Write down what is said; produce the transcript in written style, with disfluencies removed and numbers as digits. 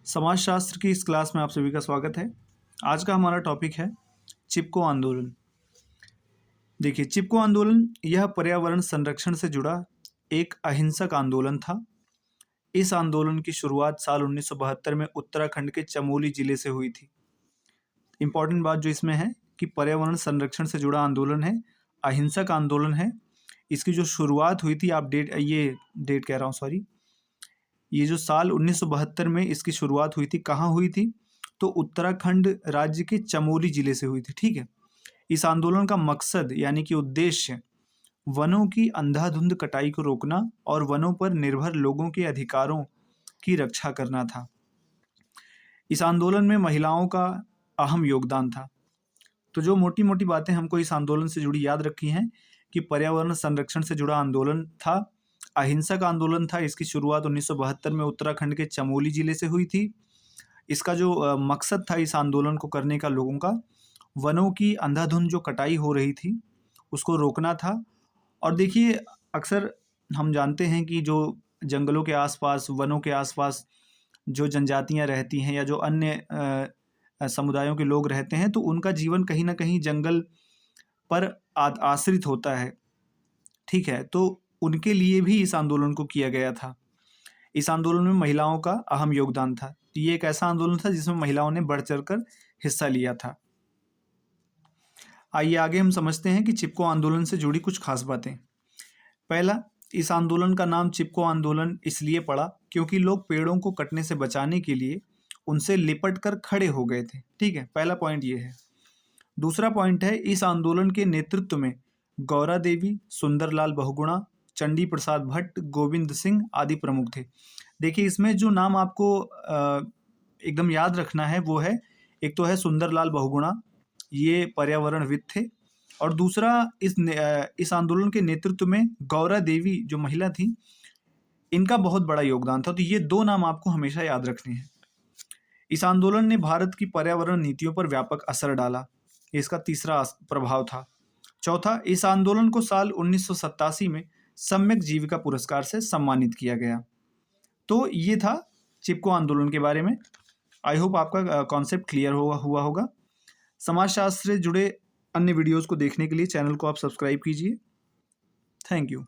समाजशास्त्र की इस क्लास में आप सभी का स्वागत है। आज का हमारा टॉपिक है चिपको आंदोलन। देखिए, चिपको आंदोलन यह पर्यावरण संरक्षण से जुड़ा एक अहिंसक आंदोलन था। इस आंदोलन की शुरुआत साल 1972 में उत्तराखंड के चमोली जिले से हुई थी। इम्पॉर्टेंट बात जो इसमें है कि पर्यावरण संरक्षण से जुड़ा आंदोलन है, अहिंसक आंदोलन है। इसकी जो शुरुआत हुई थी, आप डेट कह रहा हूँ, सॉरी, ये जो साल 1972 में इसकी शुरुआत हुई थी, कहाँ हुई थी? तो उत्तराखंड राज्य के चमोली जिले से हुई थी। ठीक है। इस आंदोलन का मकसद यानी कि उद्देश्य वनों की अंधाधुंध कटाई को रोकना और वनों पर निर्भर लोगों के अधिकारों की रक्षा करना था। इस आंदोलन में महिलाओं का अहम योगदान था। तो जो मोटी मोटी बातें हमको इस आंदोलन से जुड़ी याद रखी हैं कि पर्यावरण संरक्षण से जुड़ा आंदोलन था, अहिंसक आंदोलन था। इसकी शुरुआत 1972 में उत्तराखंड के चमोली जिले से हुई थी। इसका जो मकसद था इस आंदोलन को करने का लोगों का, वनों की अंधाधुंध जो कटाई हो रही थी उसको रोकना था। और देखिए, अक्सर हम जानते हैं कि जो जंगलों के आसपास, वनों के आसपास जो जनजातियां रहती हैं या जो अन्य समुदायों के लोग रहते हैं, तो उनका जीवन कहीं ना कहीं जंगल पर आश्रित होता है। ठीक है। तो उनके लिए भी इस आंदोलन को किया गया था। इस आंदोलन में महिलाओं का अहम योगदान था। तो ये एक ऐसा आंदोलन था जिसमें महिलाओं ने बढ़ चढ़कर हिस्सा लिया था। आइए आगे हम समझते हैं कि चिपको आंदोलन से जुड़ी कुछ खास बातें। पहला, इस आंदोलन का नाम चिपको आंदोलन इसलिए पड़ा क्योंकि लोग पेड़ों को कटने से बचाने के लिए उनसे लिपट कर खड़े हो गए थे। ठीक है, पहला पॉइंट ये है। दूसरा पॉइंट है, इस आंदोलन के नेतृत्व में गौरा देवी, सुंदरलाल बहुगुणा, चंडी प्रसाद भट्ट, गोविंद सिंह आदि प्रमुख थे। देखिए, इसमें जो नाम आपको एकदम याद रखना है वो है, एक तो है सुंदरलाल बहुगुणा, ये पर्यावरणविद थे, और दूसरा इस आंदोलन के नेतृत्व में गौरा देवी जो महिला थी, इनका बहुत बड़ा योगदान था। तो ये दो नाम आपको हमेशा याद रखने हैं। इस आंदोलन ने भारत की पर्यावरण नीतियों पर व्यापक असर डाला, इसका तीसरा प्रभाव था। चौथा, इस आंदोलन को साल 1987 में सम्यक जीविका पुरस्कार से सम्मानित किया गया। तो ये था चिपको आंदोलन के बारे में। आई होप आपका कॉन्सेप्ट क्लियर हुआ होगा। समाजशास्त्र से जुड़े अन्य वीडियोस को देखने के लिए चैनल को आप सब्सक्राइब कीजिए। Thank you.